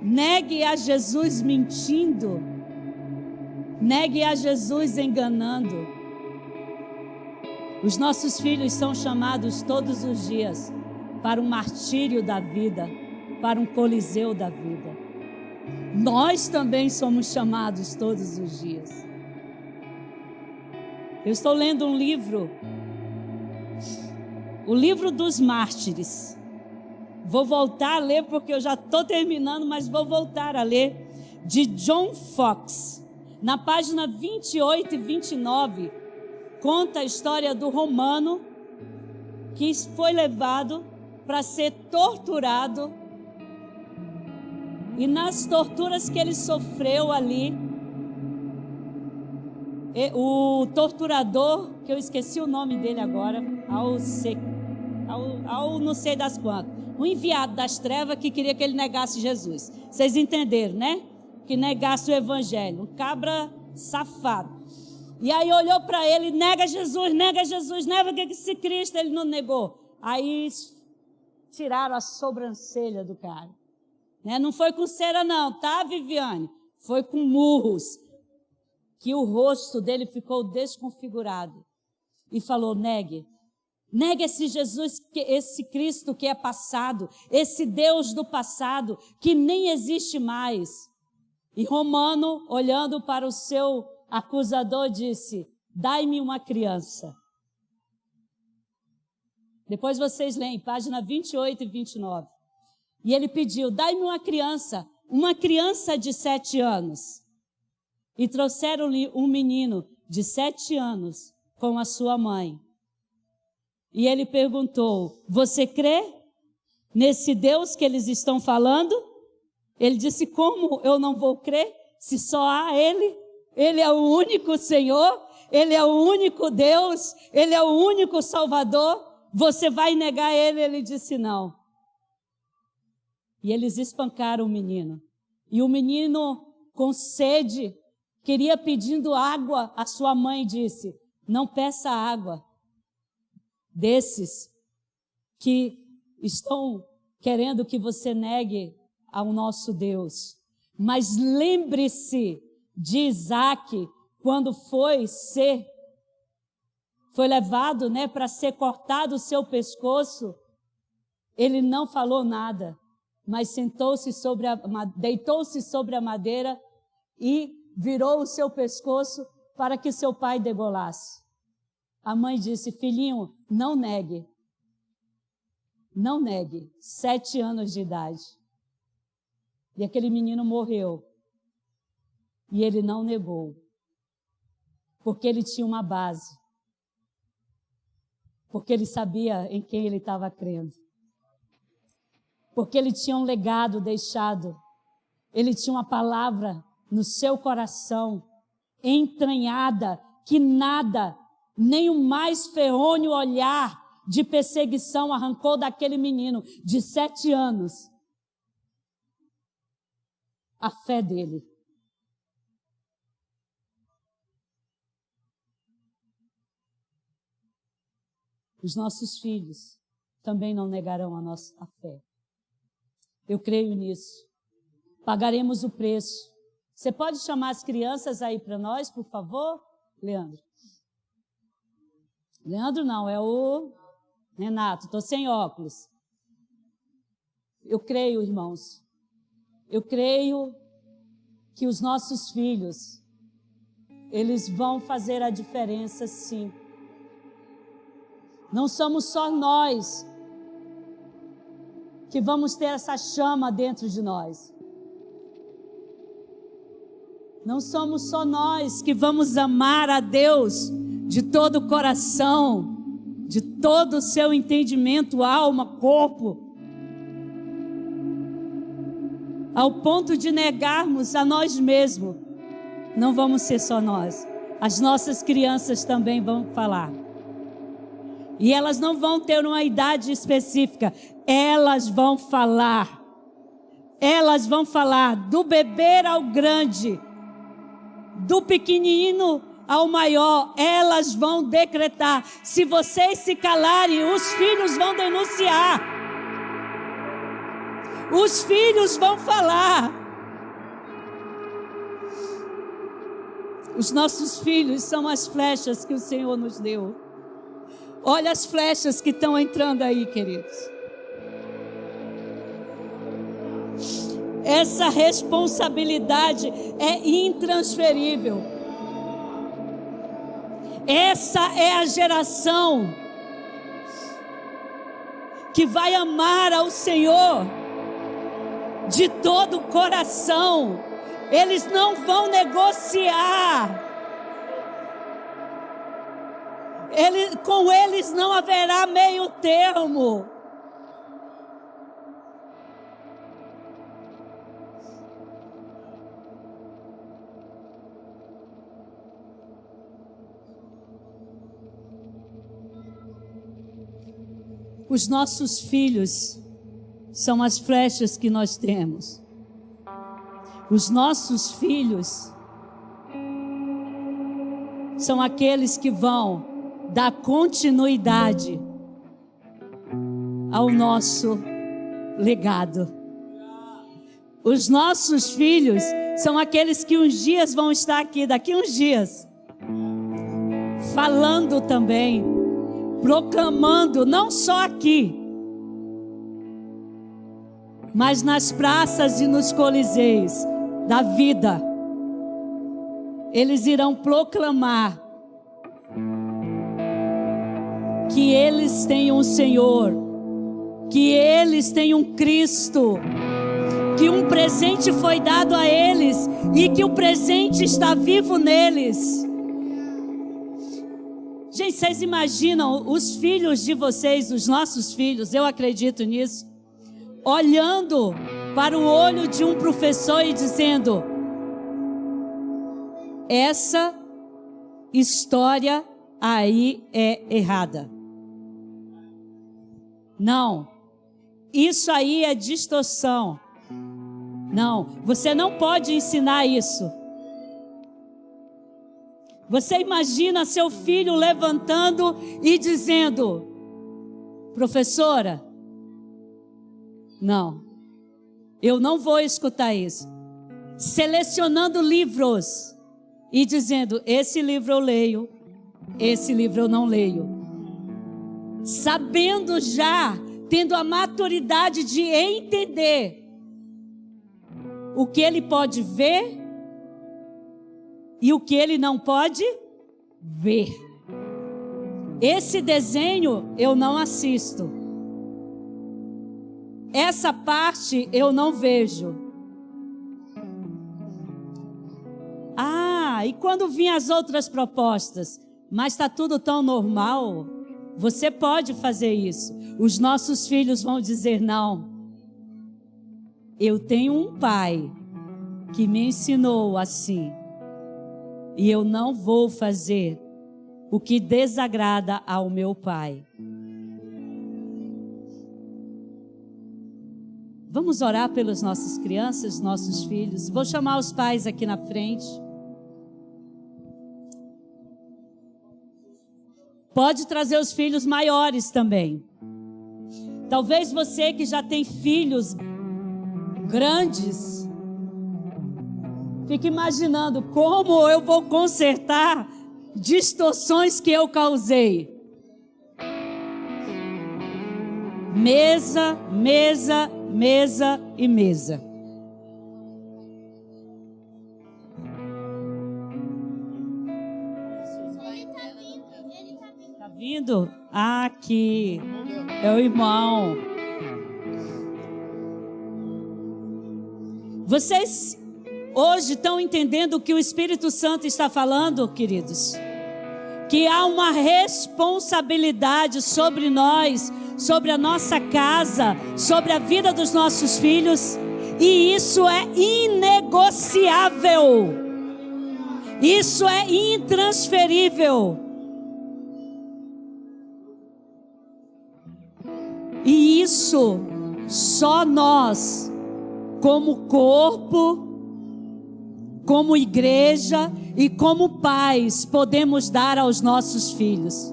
Negue a Jesus mentindo. Negue a Jesus enganando. Os nossos filhos são chamados todos os dias para um martírio da vida, para um coliseu da vida. Nós também somos chamados todos os dias. Eu estou lendo um livro, o livro dos mártires. Vou voltar a ler porque eu já estou terminando, mas vou voltar a ler, de John Fox. Na página 28 e 29, conta a história do romano que foi levado para ser torturado. E nas torturas que ele sofreu ali, o torturador, que eu esqueci o nome dele agora, ao não sei das quantas, o enviado das trevas que queria que ele negasse Jesus. Vocês entenderam, né? Que negasse o evangelho, um cabra safado. E aí olhou para ele: nega Jesus, nega esse Cristo. Ele não negou. Aí tiraram a sobrancelha do cara. Não foi com cera não, tá, Viviane? Foi com murros, que o rosto dele ficou desconfigurado. E falou: negue esse Jesus, esse Cristo que é passado, esse Deus do passado, que nem existe mais. E Romano, olhando para o seu acusador, disse: dai-me uma criança. Depois vocês leem, página 28 e 29. E ele pediu: dai-me uma criança de 7 anos. E trouxeram-lhe um menino de 7 anos com a sua mãe. E ele perguntou: você crê nesse Deus que eles estão falando? Ele disse: como eu não vou crer se só há Ele? Ele é o único Senhor, Ele é o único Deus, Ele é o único Salvador. Você vai negar Ele? Ele disse: não. E eles espancaram o menino. E o menino, com sede, queria pedindo água. A sua mãe disse: não peça água desses que estão querendo que você negue ao nosso Deus. Mas lembre-se de Isaac, quando foi levado, né, para ser cortado o seu pescoço, ele não falou nada, mas deitou-se sobre a madeira e virou o seu pescoço para que seu pai degolasse. A mãe disse: filhinho, não negue. Não negue. 7 anos de idade. E aquele menino morreu. E ele não negou. Porque ele tinha uma base. Porque ele sabia em quem ele estava crendo. Porque ele tinha um legado deixado. Ele tinha uma palavra no seu coração, entranhada, que nada, nem o mais ferronho olhar de perseguição arrancou daquele menino de 7 anos a fé dele. Os nossos filhos também não negarão a nossa fé. Eu creio nisso. Pagaremos o preço. Você pode chamar as crianças aí para nós, por favor, Leandro? Leandro não, é o Renato. Estou sem óculos. Eu creio, irmãos. Eu creio que os nossos filhos, eles vão fazer a diferença, sim. Não somos só nós que vamos ter essa chama dentro de nós. Não somos só nós que vamos amar a Deus de todo o coração, de todo o seu entendimento, alma, corpo, ao ponto de negarmos a nós mesmos. Não vamos ser só nós. As nossas crianças também vão falar. E elas não vão ter uma idade específica. Elas vão falar. Elas vão falar do bebê ao grande, do pequenino ao maior. Elas vão decretar. Se vocês se calarem, os filhos vão denunciar. Os filhos vão falar. Os nossos filhos são as flechas que o Senhor nos deu. Olha as flechas que estão entrando aí, queridos. Essa responsabilidade é intransferível. Essa é a geração que vai amar ao Senhor de todo o coração. Eles não vão negociar. Com eles não haverá meio termo. Os nossos filhos são as flechas que nós temos. Os nossos filhos são aqueles que vão dar continuidade ao nosso legado. Os nossos filhos são aqueles que uns dias vão estar aqui, daqui uns dias, falando também, proclamando, não só aqui, mas nas praças e nos coliseus da vida. Eles irão proclamar que eles têm um Senhor, que eles têm um Cristo, que um presente foi dado a eles e que o presente está vivo neles. Gente, vocês imaginam os filhos de vocês, os nossos filhos, eu acredito nisso, olhando para o olho de um professor e dizendo: essa história aí é errada. Não, isso aí é distorção. Não, você não pode ensinar isso. Você imagina seu filho levantando e dizendo: professora, não, eu não vou escutar isso. selecionando livros e dizendo: esse livro eu leio, esse livro eu não leio. Sabendo já, tendo a maturidade de entender o que ele pode ver e o que ele não pode ver. Esse desenho eu não assisto. Essa parte eu não vejo. E quando vinham as outras propostas? Mas está tudo tão normal. Você pode fazer isso. Os nossos filhos vão dizer: não. Eu tenho um pai que me ensinou assim. E eu não vou fazer o que desagrada ao meu pai. Vamos orar pelas nossas crianças, nossos filhos. Vou chamar os pais aqui na frente. Pode trazer os filhos maiores também. Talvez você que já tem filhos grandes, fique imaginando: como eu vou consertar distorções que eu causei? Mesa, mesa, mesa e mesa. Tá vindo? Aqui. É o irmão. Vocês hoje estão entendendo o que o Espírito Santo está falando, queridos? Que há uma responsabilidade sobre nós, sobre a nossa casa, sobre a vida dos nossos filhos, e isso é inegociável, isso é intransferível. E isso só nós, como corpo, como igreja e como pais, podemos dar aos nossos filhos.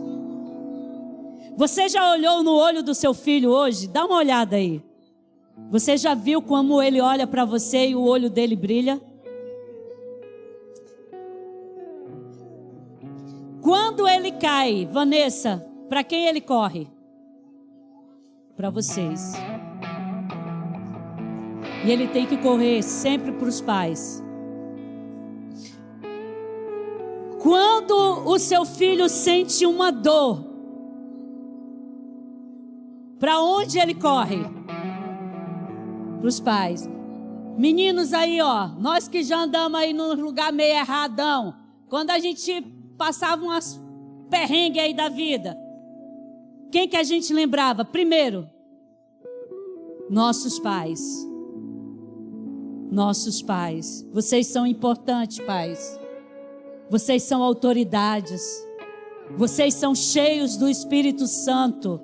Você já olhou no olho do seu filho hoje? Dá uma olhada aí. Você já viu como ele olha para você e o olho dele brilha? Quando ele cai, Vanessa, para quem ele corre? Para vocês. E ele tem que correr sempre para os pais. Quando o seu filho sente uma dor, para onde ele corre? Para os pais. Meninos aí, ó, nós que já andamos aí num lugar meio erradão, quando a gente passava umas perrengues aí da vida, quem que a gente lembrava? Primeiro, nossos pais. Nossos pais. Vocês são importantes, pais. Vocês são autoridades. Vocês são cheios do Espírito Santo.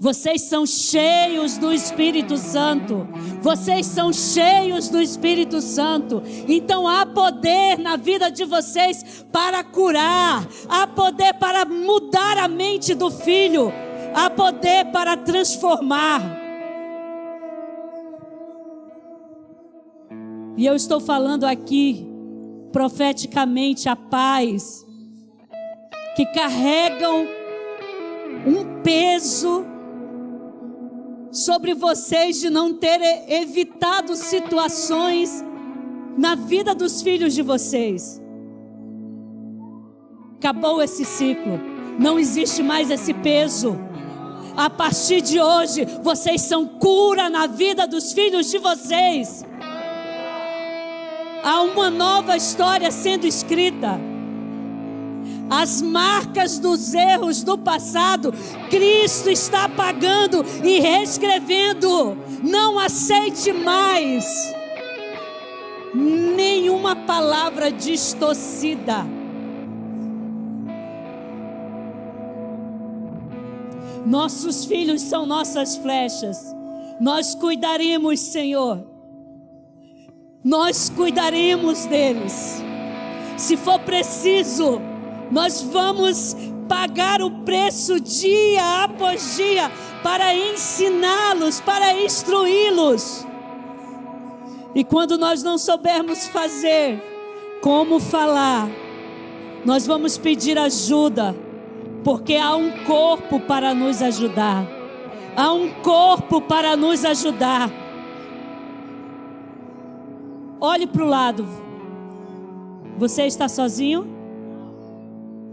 Vocês são cheios do Espírito Santo. Vocês são cheios do Espírito Santo. Então há poder na vida de vocês para curar. Há poder para mudar a mente do filho. Há poder para transformar. E eu estou falando aqui profeticamente a pais que carregam um peso sobre vocês de não terem evitado situações na vida dos filhos de vocês. Acabou esse ciclo, não existe mais esse peso. A partir de hoje, vocês são cura na vida dos filhos de vocês. Há uma nova história sendo escrita. As marcas dos erros do passado, Cristo está apagando e reescrevendo. Não aceite mais nenhuma palavra distorcida. Nossos filhos são nossas flechas. Nós cuidaremos, Senhor. Nós cuidaremos deles. Se for preciso, nós vamos pagar o preço dia após dia para ensiná-los, para instruí-los. E quando nós não soubermos fazer, como falar, nós vamos pedir ajuda, porque há um corpo para nos ajudar. Há um corpo para nos ajudar. Olhe para o lado. Você está sozinho?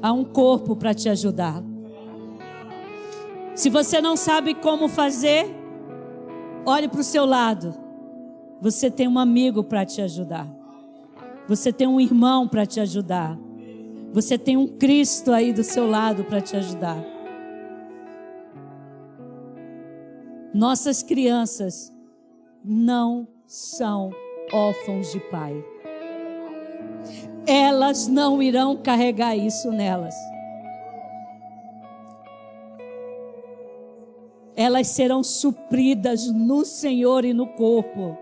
Há um corpo para te ajudar. Se você não sabe como fazer, olhe para o seu lado. Você tem um amigo para te ajudar. Você tem um irmão para te ajudar. Você tem um Cristo aí do seu lado para te ajudar. Nossas crianças não são órfãos de pai. Elas não irão carregar isso nelas. Elas serão supridas no Senhor e no corpo.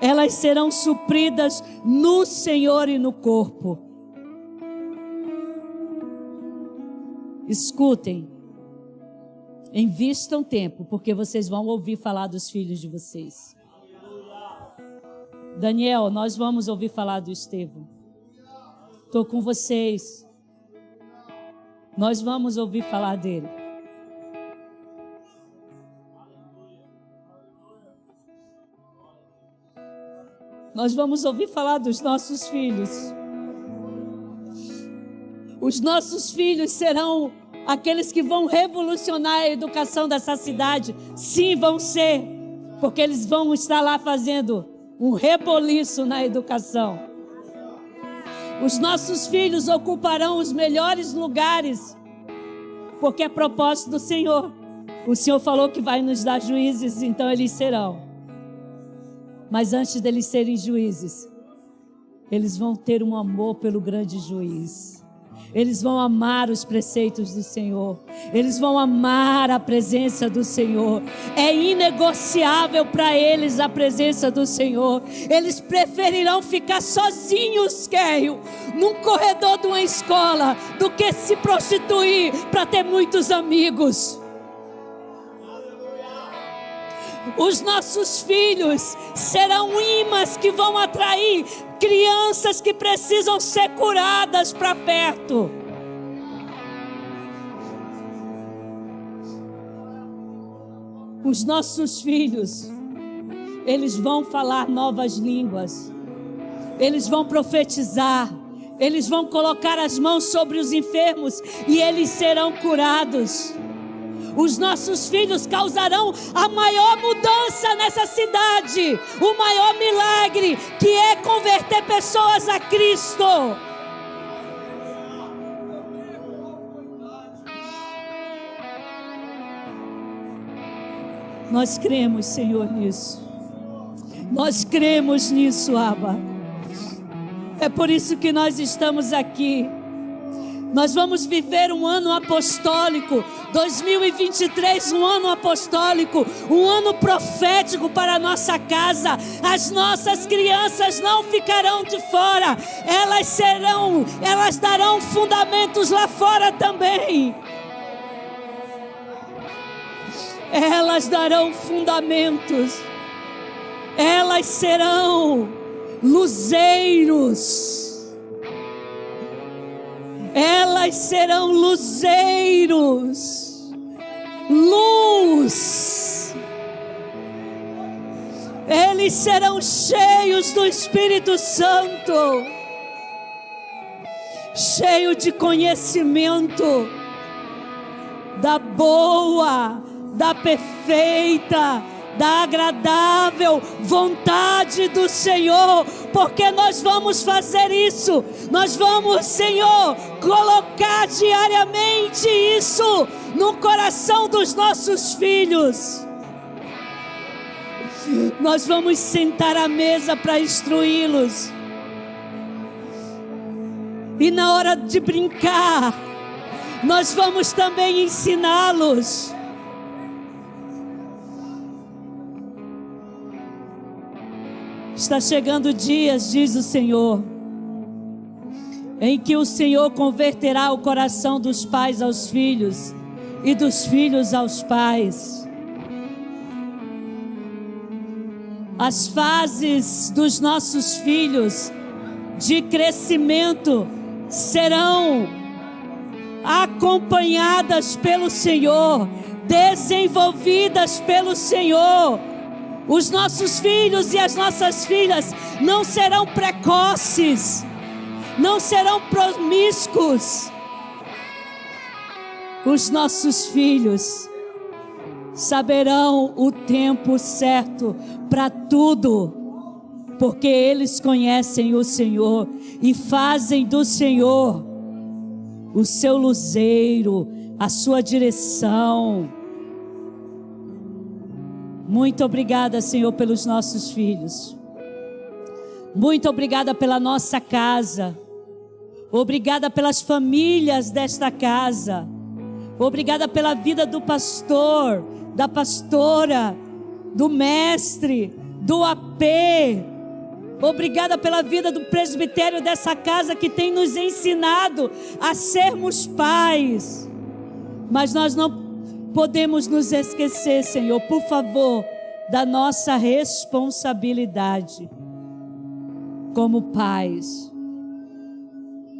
Elas serão supridas no Senhor e no corpo. Escutem. Invistam tempo, porque vocês vão ouvir falar dos filhos de vocês. Daniel, nós vamos ouvir falar do Estevão. Estou com vocês. Nós vamos ouvir falar dele. Nós vamos ouvir falar dos nossos filhos. Os nossos filhos serão aqueles que vão revolucionar a educação dessa cidade. Sim, vão ser, porque eles vão estar lá fazendo um reboliço na educação. Os nossos filhos ocuparão os melhores lugares, porque é propósito do Senhor. O Senhor falou que vai nos dar juízes, então eles serão. Mas antes deles serem juízes, eles vão ter um amor pelo grande juiz. Eles vão amar os preceitos do Senhor. Eles vão amar a presença do Senhor. É inegociável para eles a presença do Senhor. Eles preferirão ficar sozinhos, Kério, num corredor de uma escola, do que se prostituir para ter muitos amigos. Os nossos filhos serão imãs que vão atrair crianças que precisam ser curadas para perto. Os nossos filhos, eles vão falar novas línguas, eles vão profetizar, eles vão colocar as mãos sobre os enfermos e eles serão curados. Os nossos filhos causarão a maior mudança nessa cidade, o maior milagre, que é converter pessoas a Cristo. Nós cremos, Senhor, nisso. Nós cremos nisso, Abba. É por isso que nós estamos aqui. Nós vamos viver um ano apostólico, 2023, um ano apostólico, um ano profético para a nossa casa. As nossas crianças não ficarão de fora, elas darão fundamentos lá fora também. Elas darão fundamentos, elas serão luzeiros. Elas serão luzeiros, luz. Eles serão cheios do Espírito Santo, cheio de conhecimento da boa, da perfeita, da agradável vontade do Senhor, porque nós vamos fazer isso. Nós vamos, Senhor, colocar diariamente isso no coração dos nossos filhos. Nós vamos sentar à mesa para instruí-los, e na hora de brincar, nós vamos também ensiná-los. Está chegando dias, diz o Senhor, em que o Senhor converterá o coração dos pais aos filhos e dos filhos aos pais. As fases dos nossos filhos de crescimento serão acompanhadas pelo Senhor, desenvolvidas pelo Senhor. Os nossos filhos e as nossas filhas não serão precoces, não serão promíscuos. Os nossos filhos saberão o tempo certo para tudo, porque eles conhecem o Senhor e fazem do Senhor o seu luzeiro, a sua direção. Muito obrigada, Senhor, pelos nossos filhos. Muito obrigada pela nossa casa. Obrigada pelas famílias desta casa. Obrigada pela vida do pastor, da pastora, do mestre, do AP. Obrigada pela vida do presbitério dessa casa que tem nos ensinado a sermos pais. Mas nós não podemos nos esquecer, Senhor, por favor, da nossa responsabilidade como pais,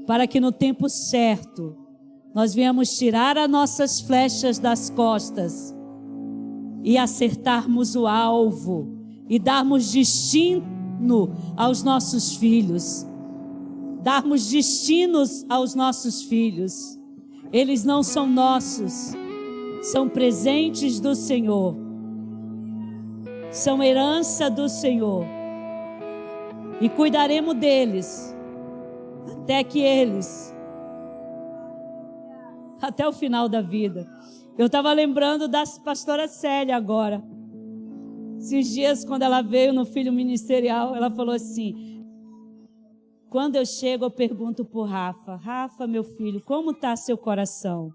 para que no tempo certo nós venhamos tirar as nossas flechas das costas e acertarmos o alvo e darmos destino aos nossos filhos. Darmos destinos aos nossos filhos. Eles não são nossos, são presentes do Senhor, são herança do Senhor, e cuidaremos deles até o final da vida. Eu estava lembrando da pastora Célia agora. Esses dias, quando ela veio no Filho Ministerial, ela falou assim: quando eu chego, eu pergunto para o Rafa: Rafa, meu filho, como está seu coração?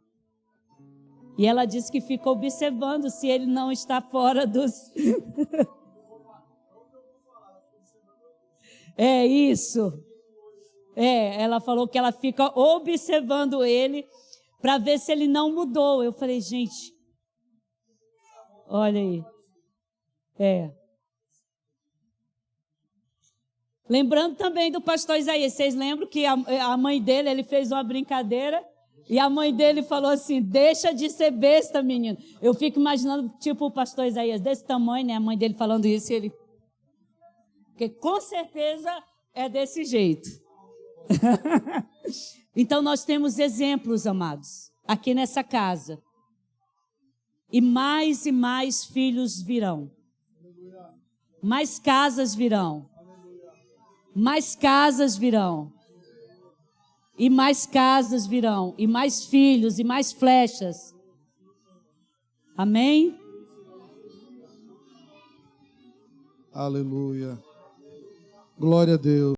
E ela disse que fica observando se ele não está fora dos... É isso. Ela falou que ela fica observando ele para ver se ele não mudou. Eu falei, gente, olha aí. Lembrando também do pastor Isaías, vocês lembram que a mãe dele, ele fez uma brincadeira e a mãe dele falou assim: deixa de ser besta, menino. Eu fico imaginando, tipo, o pastor Isaías desse tamanho, né? A mãe dele falando isso, e ele... Porque com certeza é desse jeito. Então nós temos exemplos, amados, aqui nessa casa. E mais filhos virão. Mais casas virão. Mais casas virão. E mais casas virão. E mais filhos e mais flechas. Amém? Aleluia. Glória a Deus.